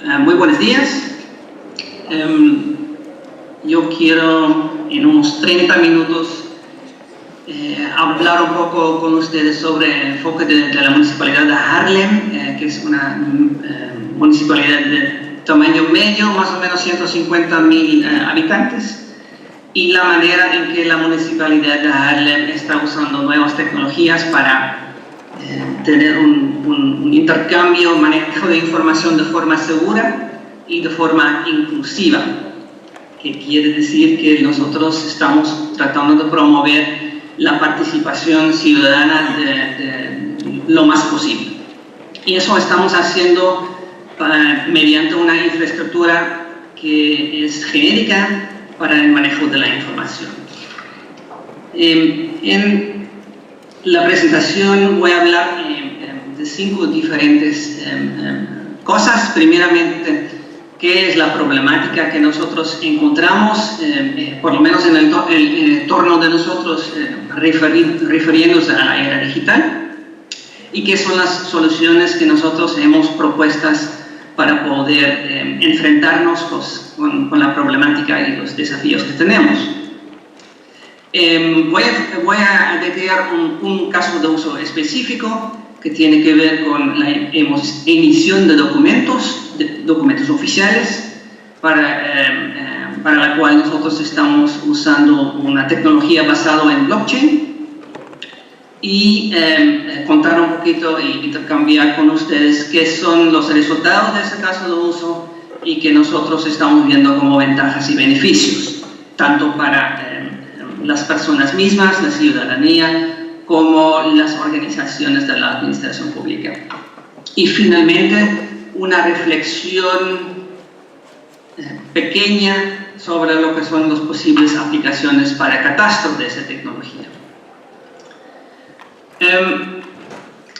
Muy buenos días. Yo quiero en unos 30 minutos hablar un poco con ustedes sobre el enfoque de la Municipalidad de Haarlem, que es una municipalidad de tamaño medio, más o menos 150.000 habitantes, y la manera en que la Municipalidad de Haarlem está usando nuevas tecnologías para tener un intercambio, manejo de información de forma segura y de forma inclusiva, que quiere decir que nosotros estamos tratando de promover la participación ciudadana de lo más posible. Y eso estamos haciendo mediante una infraestructura que es genérica para el manejo de la información. En la presentación voy a hablar de 5 diferentes cosas. Primeramente, ¿qué es la problemática que nosotros encontramos, por lo menos en el entorno de nosotros, refiriéndose a la era digital? ¿Y qué son las soluciones que nosotros hemos propuestas para poder enfrentarnos con la problemática y los desafíos que tenemos? Voy a detallar un caso de uso específico que tiene que ver con la emisión de documentos oficiales, para la cual nosotros estamos usando una tecnología basada en blockchain, y contar un poquito y intercambiar con ustedes qué son los resultados de ese caso de uso y que nosotros estamos viendo como ventajas y beneficios, tanto para las personas mismas, la ciudadanía, como las organizaciones de la administración pública. Y finalmente, una reflexión pequeña sobre lo que son las posibles aplicaciones para catastro de esa tecnología.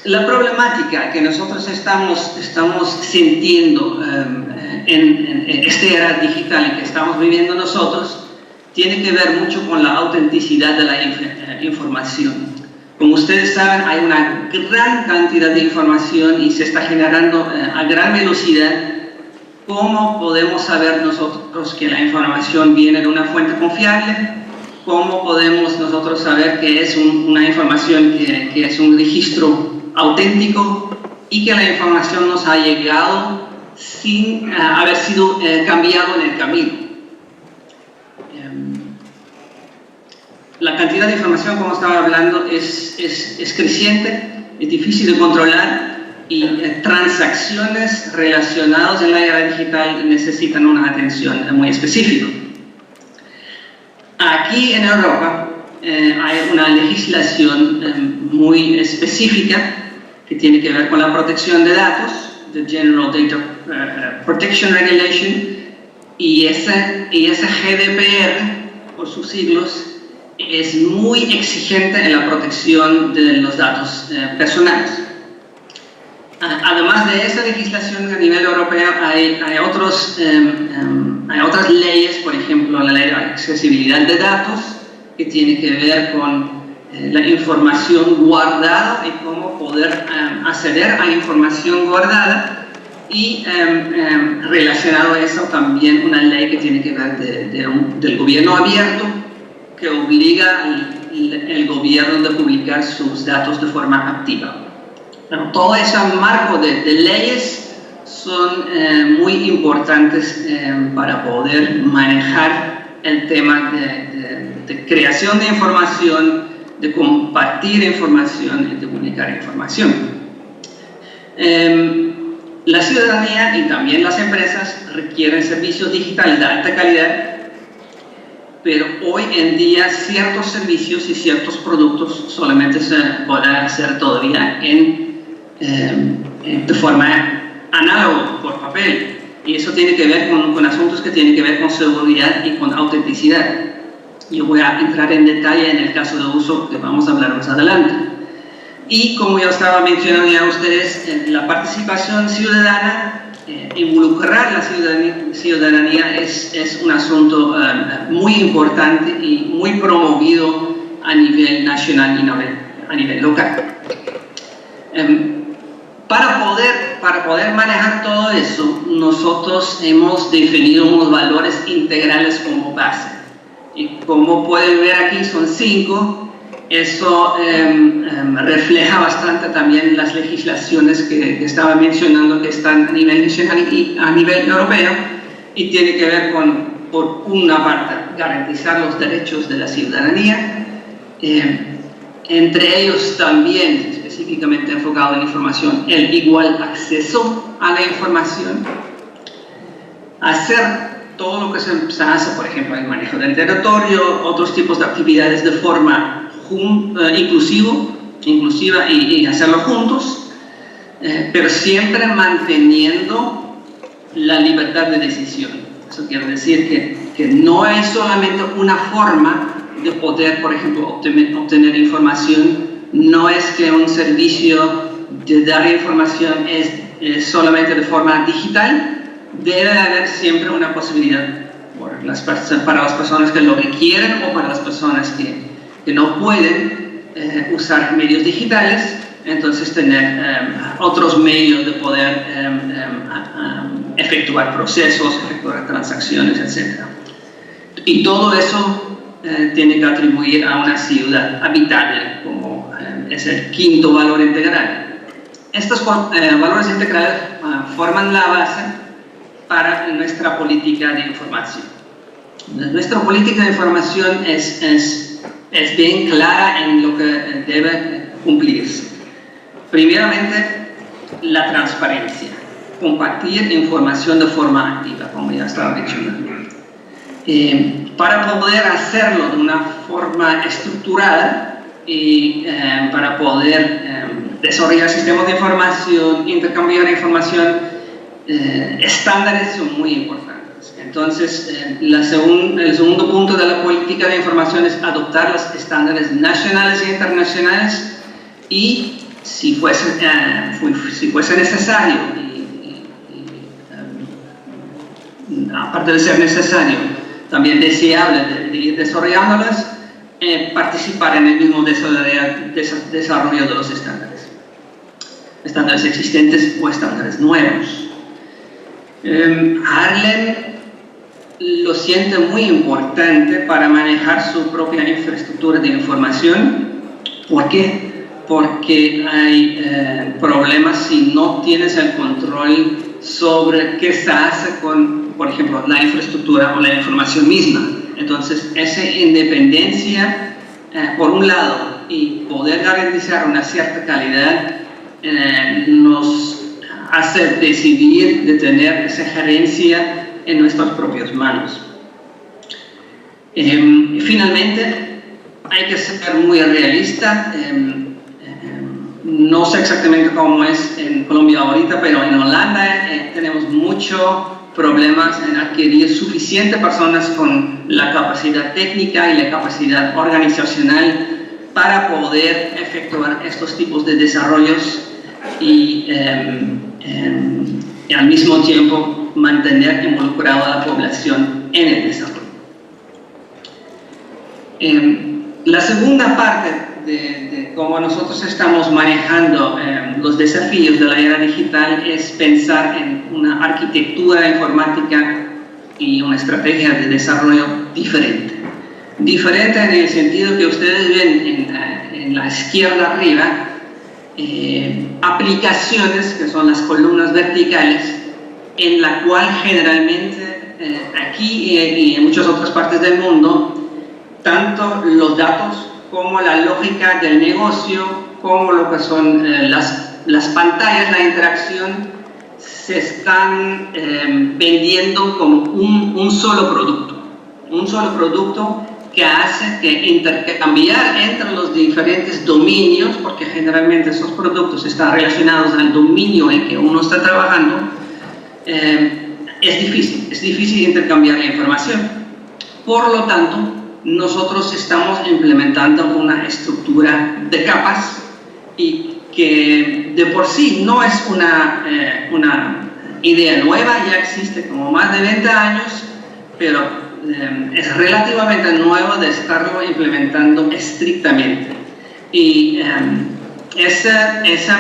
La problemática que nosotros estamos sintiendo en esta era digital en que estamos viviendo nosotros tiene que ver mucho con la autenticidad de la información. Como ustedes saben, hay una gran cantidad de información y se está generando a gran velocidad. ¿Cómo podemos saber nosotros que la información viene de una fuente confiable? ¿Cómo podemos nosotros saber que es una información que es un registro auténtico y que la información nos ha llegado sin haber sido cambiado en el camino? La cantidad de información, como estaba hablando, es creciente, es difícil de controlar, y transacciones relacionadas en la era digital necesitan una atención muy específica. Aquí en Europa hay una legislación muy específica que tiene que ver con la protección de datos, the General Data Protection Regulation, y ese GDPR, por sus siglos, es muy exigente en la protección de los datos personales. Además de esa legislación a nivel europeo, hay otras leyes, por ejemplo, la ley de accesibilidad de datos, que tiene que ver con la información guardada y cómo poder acceder a información guardada, y relacionado a eso también una ley que tiene que ver del gobierno abierto, que obliga al gobierno a publicar sus datos de forma activa. Bueno, todo ese marco de leyes son muy importantes para poder manejar el tema de creación de información, de compartir información y de comunicar información. La ciudadanía y también las empresas requieren servicios digitales de alta calidad, pero hoy en día ciertos servicios y ciertos productos solamente se podrán hacer todavía de forma análoga, por papel, y eso tiene que ver con asuntos que tienen que ver con seguridad y con autenticidad. Yo voy a entrar en detalle en el caso de uso que vamos a hablar más adelante. Y como yo estaba mencionando ya a ustedes, la participación ciudadana, involucrar la ciudadanía es un asunto muy importante y muy promovido a nivel nacional y a nivel local. Para para poder manejar todo eso, nosotros hemos definido unos valores integrales como base. Y como pueden ver aquí, son 5. Eso refleja bastante también las legislaciones que estaba mencionando, que están a nivel nacional y a nivel europeo, y tiene que ver con, por una parte, garantizar los derechos de la ciudadanía, entre ellos también, específicamente enfocado en información, el igual acceso a la información, hacer todo lo que se hace, por ejemplo, el manejo del territorio, otros tipos de actividades de forma inclusiva y hacerlo juntos, pero siempre manteniendo la libertad de decisión. Eso quiere decir que no hay solamente una forma de poder, por ejemplo, obtener información. No es que un servicio de dar información es solamente de forma digital. Debe haber siempre una posibilidad para las personas que lo requieren o para las personas que no pueden usar medios digitales, entonces tener otros medios de poder efectuar procesos, efectuar transacciones, etc. Y todo eso tiene que atribuir a una ciudad habitable, como es el 5º valor integral. Estos valores integrales forman la base para nuestra política de información. Nuestra política de información es bien clara en lo que debe cumplirse. Primeramente, la transparencia. Compartir información de forma activa, como ya estaba mencionando. Para poder hacerlo de una forma estructurada y para poder desarrollar sistemas de información, intercambiar información, estándares son muy importantes. Entonces, el segundo punto de la política de información es adoptar los estándares nacionales e internacionales y, si fuese necesario, aparte de ser necesario, también deseable de ir desarrollándolas, participar en el mismo desarrollo de los estándares existentes o estándares nuevos. Harlem lo siente muy importante para manejar su propia infraestructura de información. ¿Por qué? Porque hay problemas si no tienes el control sobre qué se hace con, por ejemplo, la infraestructura o la información misma. Entonces, esa independencia, por un lado, y poder garantizar una cierta calidad, nos hace decidir de tener esa gerencia en nuestras propias manos. Finalmente, hay que ser muy realista. No sé exactamente cómo es en Colombia ahorita, pero en Holanda tenemos muchos problemas en adquirir suficientes personas con la capacidad técnica y la capacidad organizacional para poder efectuar estos tipos de desarrollos y al mismo tiempo mantener involucrada a la población en el desarrollo. La segunda parte de cómo nosotros estamos manejando los desafíos de la era digital es pensar en una arquitectura informática y una estrategia de desarrollo diferente. Diferente en el sentido que ustedes ven en la izquierda arriba, aplicaciones que son las columnas verticales, en la cual generalmente aquí y en muchas otras partes del mundo, tanto los datos como la lógica del negocio, como lo que son las pantallas, la interacción, se están vendiendo como un solo producto que hace que intercambiar entre los diferentes dominios, porque generalmente esos productos están relacionados al dominio en que uno está trabajando, es difícil intercambiar la información. Por lo tanto, nosotros estamos implementando una estructura de capas y que de por sí no es una idea nueva, ya existe como más de 20 años, pero es relativamente nuevo de estarlo implementando estrictamente. Y ese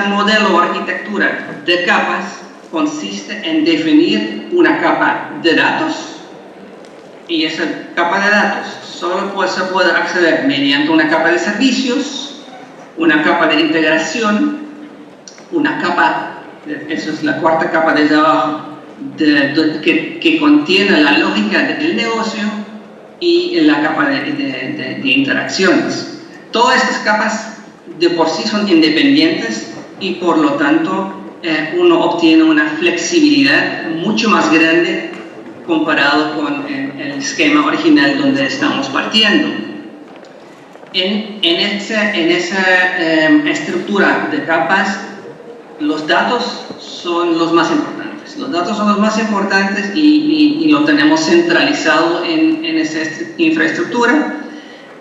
modelo o arquitectura de capas consiste en definir una capa de datos, y esa capa de datos solo se puede acceder mediante una capa de servicios, una capa de integración, una capa, esa es la cuarta capa desde abajo, que contiene la lógica del negocio, y la capa de interacciones. Todas estas capas de por sí son independientes y por lo tanto uno obtiene una flexibilidad mucho más grande comparado con el esquema original donde estamos partiendo. En esa estructura de capas, los datos son los más importantes. Los datos son los más importantes y lo tenemos centralizado en esa infraestructura.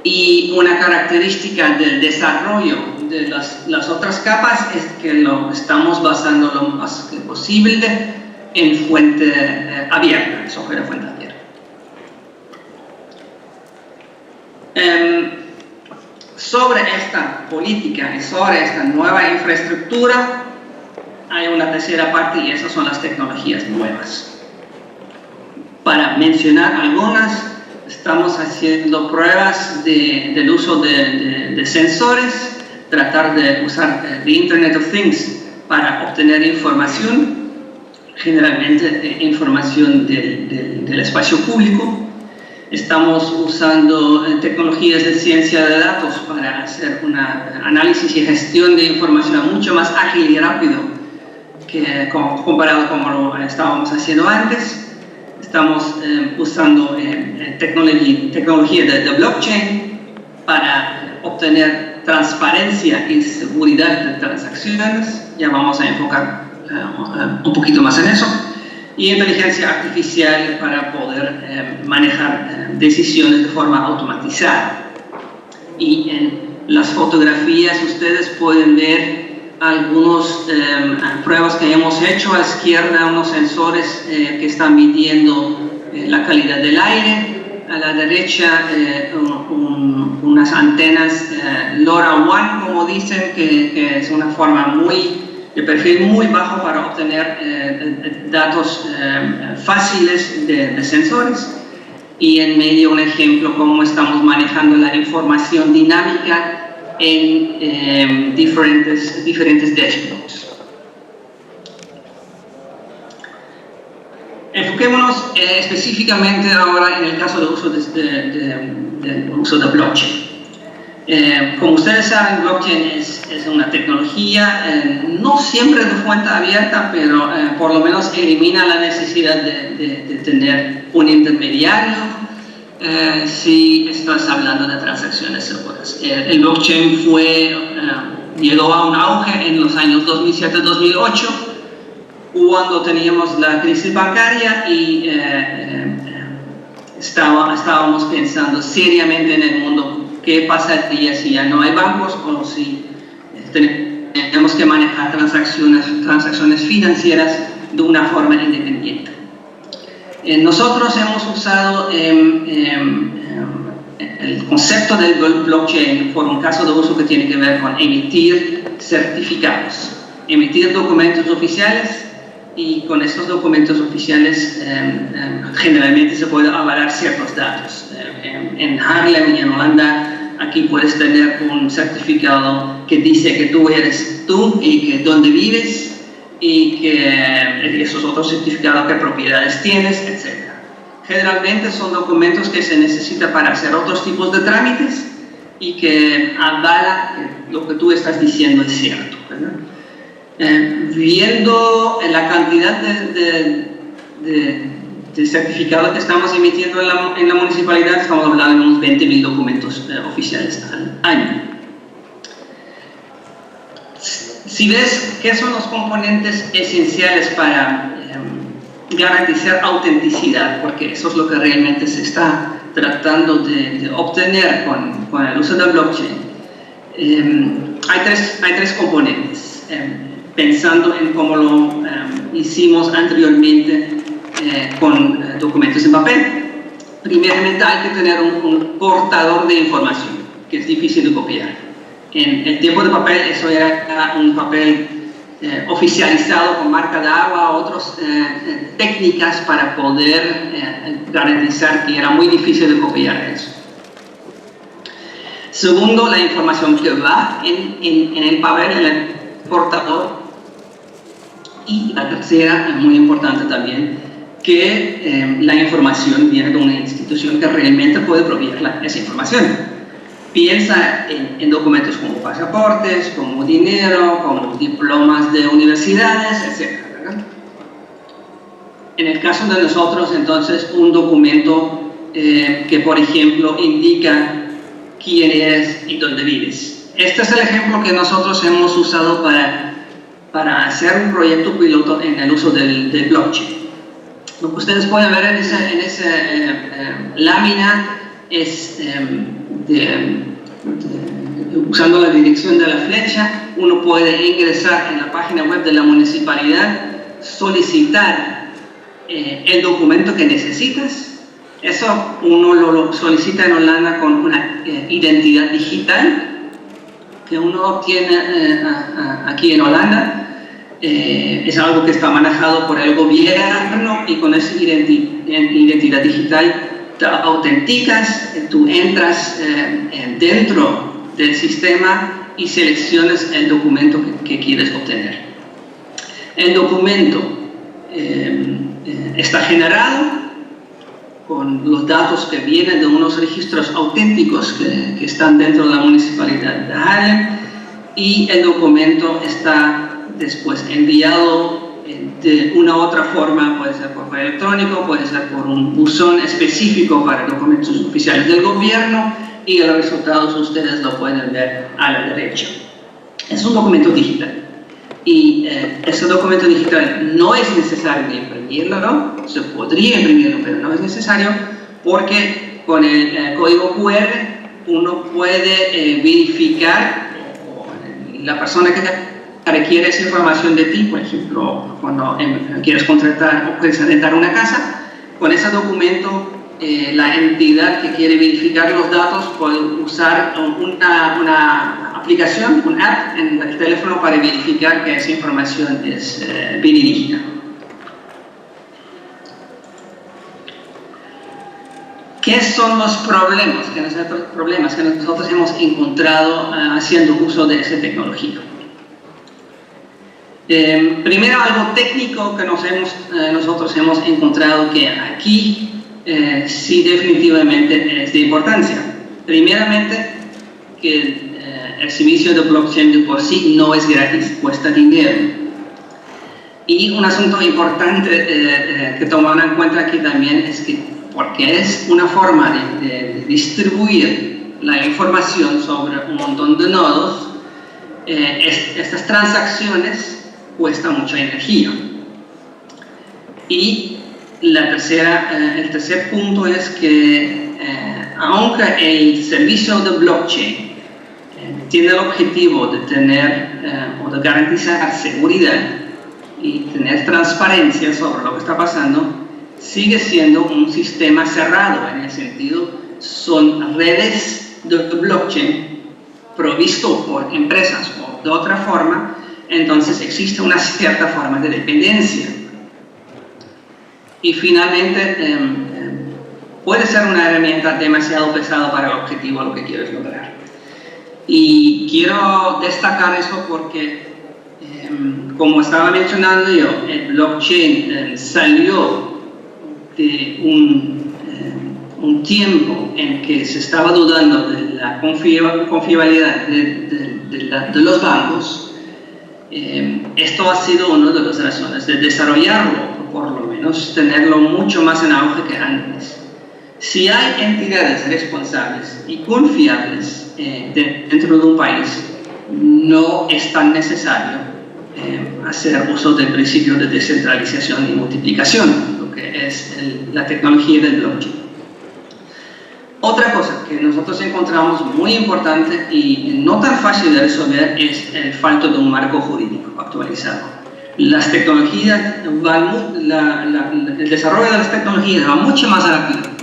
Y una característica del desarrollo de las otras capas es que lo estamos basando lo más posible en fuente abierta, software de fuente abierta. Sobre esta política y sobre esta nueva infraestructura, hay una tercera parte y esas son las tecnologías nuevas. Para mencionar algunas, estamos haciendo pruebas del uso de sensores, tratar de usar the Internet of Things para obtener información, generalmente información del espacio público. Estamos usando tecnologías de ciencia de datos para hacer un análisis y gestión de información mucho más ágil y rápido comparado con como lo estábamos haciendo antes. Estamos usando tecnología de blockchain para obtener transparencia y seguridad de transacciones. Ya vamos a enfocar un poquito más en eso. Y inteligencia artificial para poder manejar decisiones de forma automatizada. Y en las fotografías ustedes pueden ver algunas pruebas que hemos hecho. A la izquierda unos sensores que están midiendo la calidad del aire. A la derecha unas antenas LoRaWAN, como dicen, que es una forma de perfil muy bajo para obtener datos fáciles de sensores. Y en medio un ejemplo cómo estamos manejando la información dinámica en diferentes dashboards. Enfoquémonos específicamente ahora en el caso de uso de blockchain. Como ustedes saben, blockchain es una tecnología no siempre de fuente abierta, pero por lo menos elimina la necesidad de tener un intermediario si estás hablando de transacciones seguras. El blockchain llegó a un auge en los años 2007-2008, cuando teníamos la crisis bancaria y estábamos pensando seriamente en el mundo qué pasaría si ya no hay bancos o si tenemos que manejar transacciones financieras de una forma independiente. Nosotros hemos usado el concepto del blockchain por un caso de uso que tiene que ver con emitir certificados, emitir documentos oficiales, y con estos documentos oficiales generalmente se puede avalar ciertos datos. En Haarlem y en Holanda, aquí puedes tener un certificado que dice que tú eres tú y que dónde vives, y que esos otros certificados, qué propiedades tienes, etc. Generalmente son documentos que se necesitan para hacer otros tipos de trámites y que avala que lo que tú estás diciendo es cierto, ¿verdad? Viendo la cantidad de certificados que estamos emitiendo en la municipalidad, estamos hablando de unos 20.000 documentos oficiales al año. Si ves qué son los componentes esenciales para garantizar autenticidad, porque eso es lo que realmente se está tratando de obtener con el uso de blockchain, hay tres componentes. Pensando en cómo lo hicimos anteriormente con documentos en papel. Primeramente hay que tener un cortador de información, que es difícil de copiar. En el tiempo de papel eso era un papel oficializado con marca de agua o otras técnicas para poder garantizar que era muy difícil de copiar eso. Segundo, la información que va en el papel, en el portador. Y la tercera, muy importante también, que la información viene de una institución que realmente puede proveer esa información. Piensa en documentos como pasaportes, como dinero, como diplomas de universidades, etc. En el caso de nosotros, entonces, un documento que, por ejemplo, indica quién eres y dónde vives. Este es el ejemplo que nosotros hemos usado para hacer un proyecto piloto en el uso del blockchain. Lo que ustedes pueden ver en esa lámina es usando la dirección de la flecha, uno puede ingresar en la página web de la municipalidad, solicitar el documento que necesitas. Eso uno lo solicita en Holanda con una identidad digital que uno obtiene aquí en Holanda. Es algo que está manejado por el gobierno y con esa identidad digital te autenticas, tú entras dentro del sistema y seleccionas el documento que quieres obtener. El documento está generado con los datos que vienen de unos registros auténticos que están dentro de la municipalidad de Haarlem, y el documento está después enviado de una u otra forma, puede ser por correo electrónico, puede ser por un buzón específico para documentos oficiales del gobierno, y los resultados ustedes lo pueden ver a la derecha. Es un documento digital. Y ese documento digital no es necesario imprimirlo, se podría imprimirlo, pero no es necesario, porque con el código QR uno puede verificar, o la persona que requiere esa información de ti, por ejemplo, cuando quieres contratar o quieres rentar una casa, con ese documento la entidad que quiere verificar los datos puede usar una aplicación, un app en el teléfono para verificar que esa información es verídica. ¿Qué son los problemas que nosotros hemos encontrado haciendo uso de esa tecnología? Primero, algo técnico que nosotros hemos encontrado que aquí sí definitivamente es de importancia. Primeramente, que el servicio de blockchain de por sí no es gratis, cuesta dinero. Y un asunto importante que tomar en cuenta aquí también es que, porque es una forma de distribuir la información sobre un montón de nodos, estas transacciones cuestan mucha energía. Y el tercer punto es que aunque el servicio de blockchain tiene el objetivo de tener o de garantizar seguridad y tener transparencia sobre lo que está pasando, sigue siendo un sistema cerrado, en el sentido, son redes de blockchain provisto por empresas o de otra forma, entonces existe una cierta forma de dependencia. Y finalmente, puede ser una herramienta demasiado pesada para el objetivo a lo que quieres lograr. Y quiero destacar eso porque, como estaba mencionando yo, el blockchain salió de un tiempo en que se estaba dudando de la confiabilidad de los bancos. Esto ha sido una de las razones de desarrollarlo, o por lo menos tenerlo mucho más en auge que antes. Si hay entidades responsables y confiables dentro de un país, no es tan necesario hacer uso del principio de descentralización y multiplicación, lo que es la tecnología del blockchain. Otra cosa que nosotros encontramos muy importante y no tan fácil de resolver es el falta de un marco jurídico actualizado. Las tecnologías el desarrollo de las tecnologías va mucho más rápido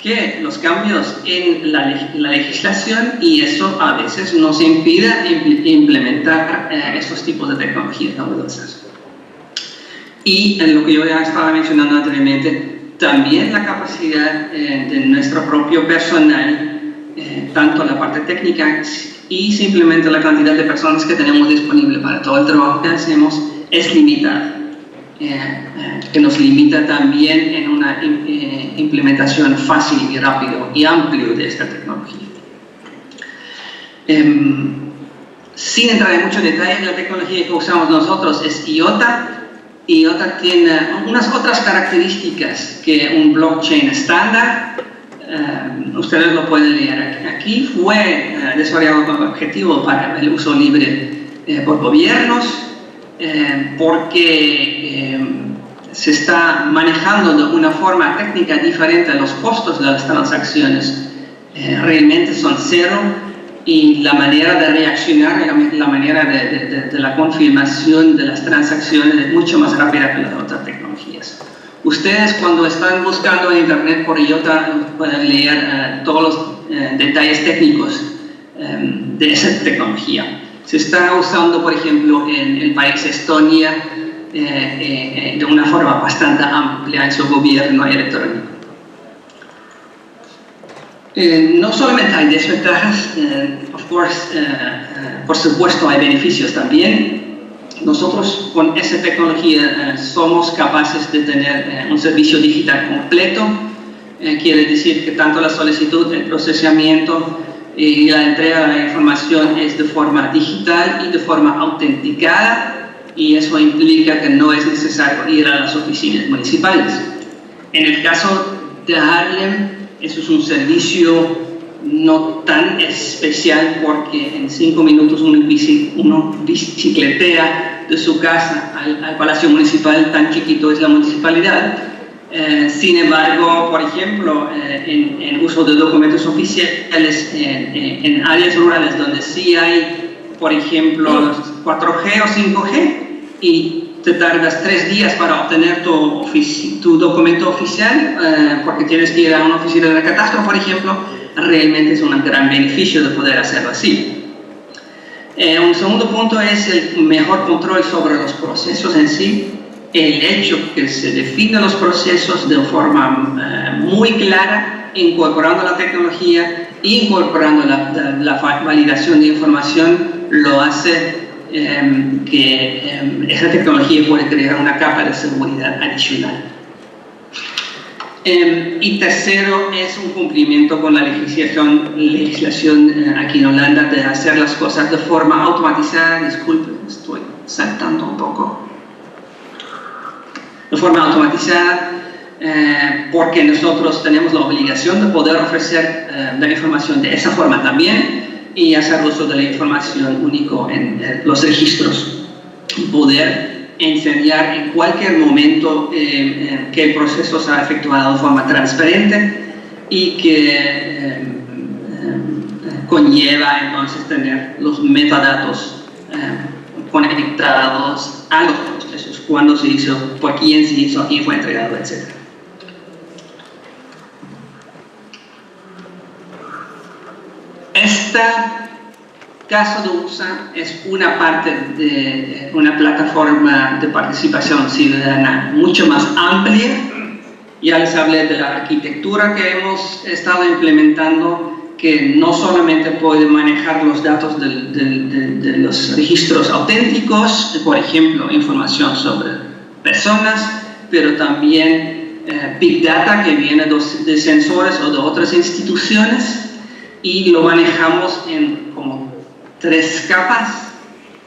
que los cambios en la legislación, y eso a veces nos impide implementar estos tipos de tecnologías novedosas. Y en lo que yo ya estaba mencionando anteriormente, también la capacidad de nuestro propio personal, tanto la parte técnica y simplemente la cantidad de personas que tenemos disponible para todo el trabajo que hacemos es limitada, que nos limita también en una implementación fácil y rápido y amplio de esta tecnología. Sin entrar en mucho detalle, la tecnología que usamos nosotros es IOTA. IOTA tiene unas otras características que un blockchain estándar. Ustedes lo pueden leer aquí. Fue desarrollado con el objetivo para el uso libre por gobiernos, porque se está manejando de una forma técnica diferente los costos de las transacciones. Realmente son cero. Y la manera de reaccionar, la manera de la confirmación de las transacciones es mucho más rápida que las otras tecnologías. Ustedes cuando están buscando en internet por IOTA pueden leer todos los detalles técnicos de esa tecnología. Se está usando, por ejemplo, en el país Estonia de una forma bastante amplia en su gobierno electrónico. No solamente hay desventajas, por supuesto hay beneficios también. Nosotros con esa tecnología somos capaces de tener un servicio digital completo. Quiere decir que tanto la solicitud, el procesamiento y la entrega de la información es de forma digital y de forma autenticada, y eso implica que no es necesario ir a las oficinas municipales. En el caso de Harlem, eso es un servicio no tan especial porque en 5 minutos uno bicicletea de su casa al Palacio Municipal, tan chiquito es la municipalidad. Sin embargo, por ejemplo, en uso de documentos oficiales en áreas rurales donde sí hay, por ejemplo, 4G o 5G y te tardas 3 días para obtener tu documento oficial, porque tienes que ir a una oficina de catastro, por ejemplo, realmente es un gran beneficio de poder hacerlo así. Un segundo punto es el mejor control sobre los procesos en sí. El hecho que se definen los procesos de forma muy clara, incorporando la tecnología, incorporando la validación de información, lo hace que esa tecnología puede crear una capa de seguridad adicional. Y tercero es un cumplimiento con la legislación aquí en Holanda de hacer las cosas de forma automatizada. Disculpen, estoy saltando un poco. De forma automatizada, porque nosotros tenemos la obligación de poder ofrecer la información de esa forma también, y hacer uso de la información único en los registros y poder enseñar en cualquier momento que el proceso se ha efectuado de forma transparente y que conlleva entonces tener los metadatos conectados a los procesos, cuándo se hizo, por quién se hizo, a quién fue entregado, etc. Este caso de USA es una parte de una plataforma de participación ciudadana mucho más amplia. Ya les hablé de la arquitectura que hemos estado implementando, que no solamente puede manejar los datos de los registros auténticos, por ejemplo, información sobre personas, pero también Big Data que viene de sensores o de otras instituciones, y lo manejamos en como 3 capas.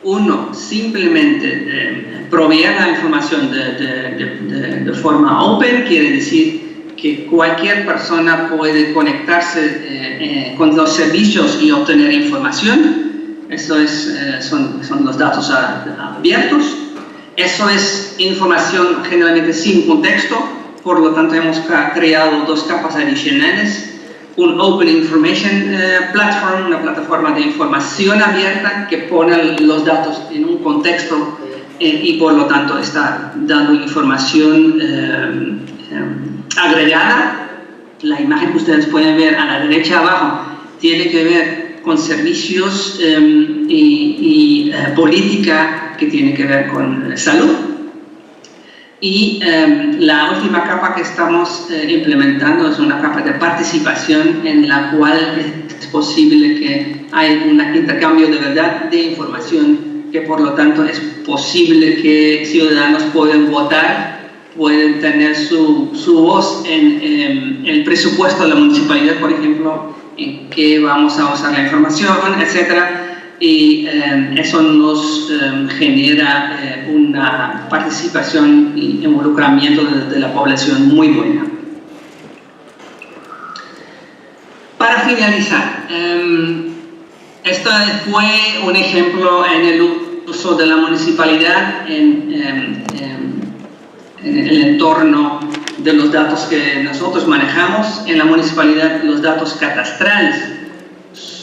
Uno, simplemente proveer la información de forma open, quiere decir que cualquier persona puede conectarse con los servicios y obtener información. Eso es, son los datos abiertos. Eso es información generalmente sin contexto, por lo tanto hemos creado 2 capas adicionales. Un Open Information Platform, una plataforma de información abierta que pone los datos en un contexto y por lo tanto está dando información agregada. La imagen que ustedes pueden ver a la derecha abajo tiene que ver con servicios y política que tiene que ver con salud. Y la última capa que estamos implementando es una capa de participación en la cual es posible que haya un intercambio de verdad de información, que por lo tanto es posible que ciudadanos puedan votar, pueden tener su voz en el presupuesto de la municipalidad, por ejemplo, en qué vamos a usar la información, etcétera. Y eso nos genera una participación y involucramiento de la población muy buena. Para finalizar, esto fue un ejemplo en el uso de la municipalidad en el entorno de los datos que nosotros manejamos. En la municipalidad, los datos catastrales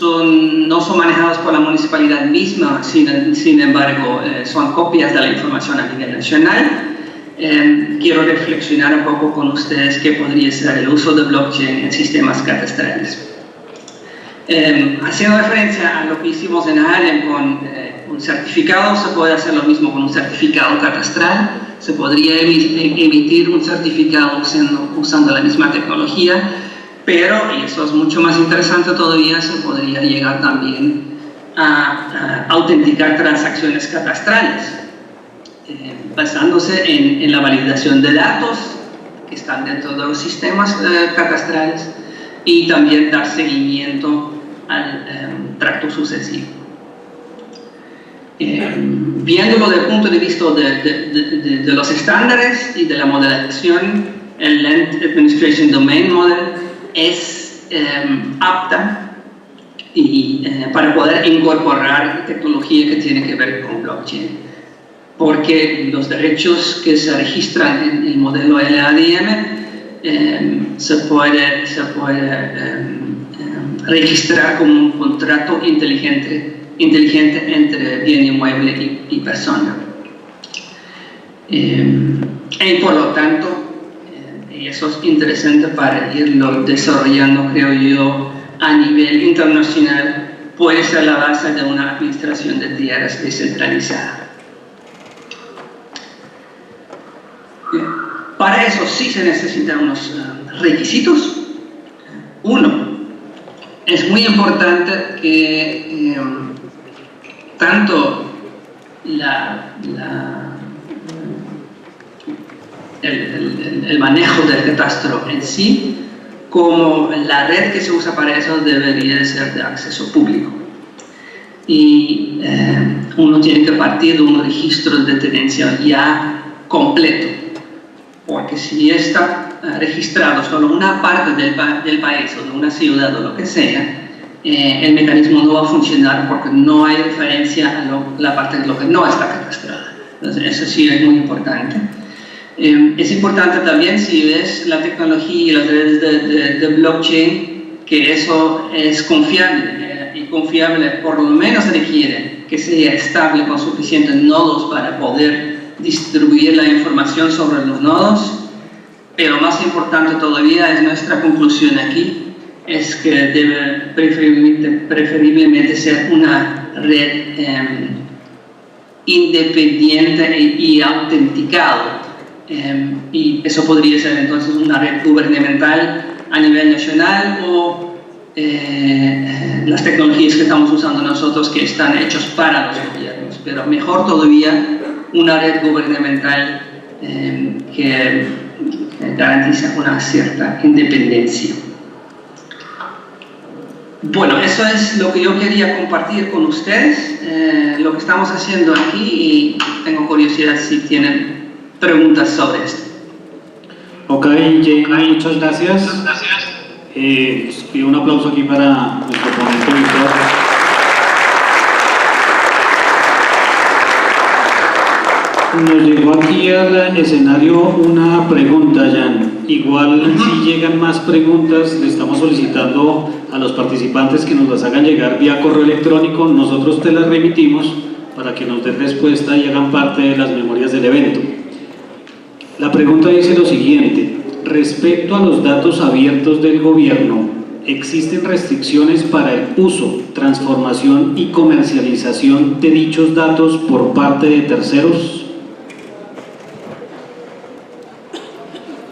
no son manejados por la municipalidad misma, sin embargo, son copias de la información a nivel nacional. Quiero reflexionar un poco con ustedes qué podría ser el uso de blockchain en sistemas catastrales. Haciendo referencia a lo que hicimos en Harlem con un certificado, se puede hacer lo mismo con un certificado catastral. Se podría emitir un certificado usando la misma tecnología, pero, y eso es mucho más interesante todavía, se podría llegar también a autenticar transacciones catastrales, basándose en la validación de datos que están dentro de los sistemas catastrales y también dar seguimiento al tracto sucesivo. Viéndolo desde el punto de vista de los estándares y de la modelación, el Land Administration Domain Model es apta para poder incorporar tecnología que tiene que ver con blockchain, porque los derechos que se registran en el modelo LADM se puede registrar como un contrato inteligente entre bien inmueble y persona. Y por lo tanto, y eso es interesante para irlo desarrollando, creo yo, a nivel internacional, puede ser la base de una administración de tierras descentralizada. Para eso sí se necesitan unos requisitos. Uno, es muy importante que tanto el manejo del catastro en sí, como la red que se usa para eso debería ser de acceso público. Y uno tiene que partir de un registro de tenencia ya completo, porque si está registrado solo una parte del país o de una ciudad o lo que sea, el mecanismo no va a funcionar porque no hay referencia a la parte de lo que no está catastrada. Entonces eso sí es muy importante. Es importante también, si ves la tecnología y las redes de blockchain, que eso es confiable, y confiable por lo menos requiere que sea estable con suficientes nodos para poder distribuir la información sobre los nodos, pero más importante todavía es nuestra conclusión aquí, es que debe preferiblemente ser una red independiente y autenticada. Y eso podría ser entonces una red gubernamental a nivel nacional o las tecnologías que estamos usando nosotros que están hechos para los gobiernos, pero mejor todavía una red gubernamental que garantiza una cierta independencia. Bueno, eso es lo que yo quería compartir con ustedes, lo que estamos haciendo aquí, y tengo curiosidad si tienen preguntas sobre esto. Ok, Jane, muchas gracias. Pido un aplauso aquí para nuestro ponente Víctor. Nos llegó aquí al escenario una pregunta, Jan. Igual si llegan más preguntas, le estamos solicitando a los participantes que nos las hagan llegar vía correo electrónico. Nosotros te las remitimos para que nos den respuesta y hagan parte de las memorias del evento. La pregunta dice lo siguiente: respecto a los datos abiertos del gobierno, ¿existen restricciones para el uso, transformación y comercialización de dichos datos por parte de terceros?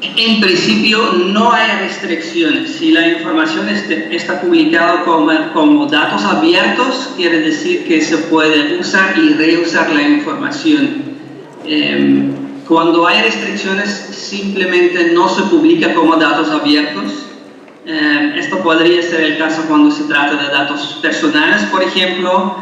En principio no hay restricciones. Si la información está publicada como datos abiertos, quiere decir que se puede usar y reusar la información. Cuando hay restricciones, simplemente no se publica como datos abiertos. Esto podría ser el caso cuando se trata de datos personales, por ejemplo,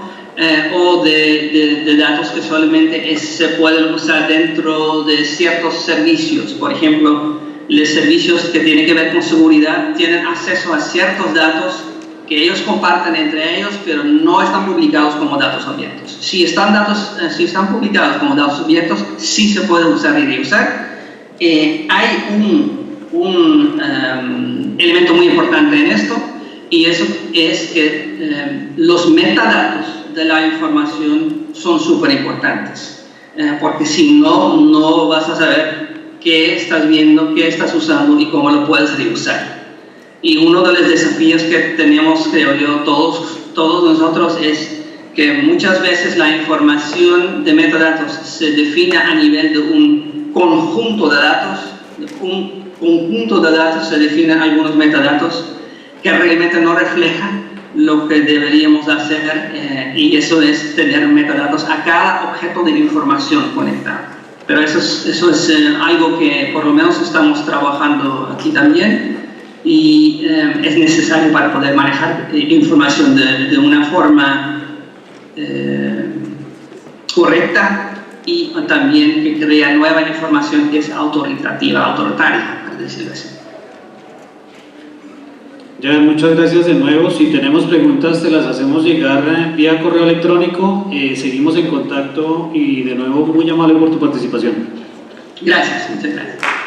o de datos que solamente se pueden usar dentro de ciertos servicios. Por ejemplo, los servicios que tienen que ver con seguridad tienen acceso a ciertos datos que ellos comparten entre ellos, pero no están publicados como datos abiertos. Si están publicados como datos abiertos, sí se puede usar y reusar. Hay un elemento muy importante en esto, y eso es que los metadatos de la información son súper importantes, porque si no, no vas a saber qué estás viendo, qué estás usando y cómo lo puedes reusar. Y uno de los desafíos que tenemos, creo yo, todos nosotros, es que muchas veces la información de metadatos se define a nivel de un conjunto de datos. Un conjunto de datos se definen algunos metadatos que realmente no reflejan lo que deberíamos hacer, y eso es tener metadatos a cada objeto de información conectado. Pero eso es algo que por lo menos estamos trabajando aquí también, y es necesario para poder manejar información de una forma correcta, y también que crea nueva información que es autoritaria, para decirlo así. Ya, muchas gracias de nuevo. Si tenemos preguntas, te las hacemos llegar vía correo electrónico. Seguimos en contacto y de nuevo muy amable por tu participación. Gracias, muchas gracias.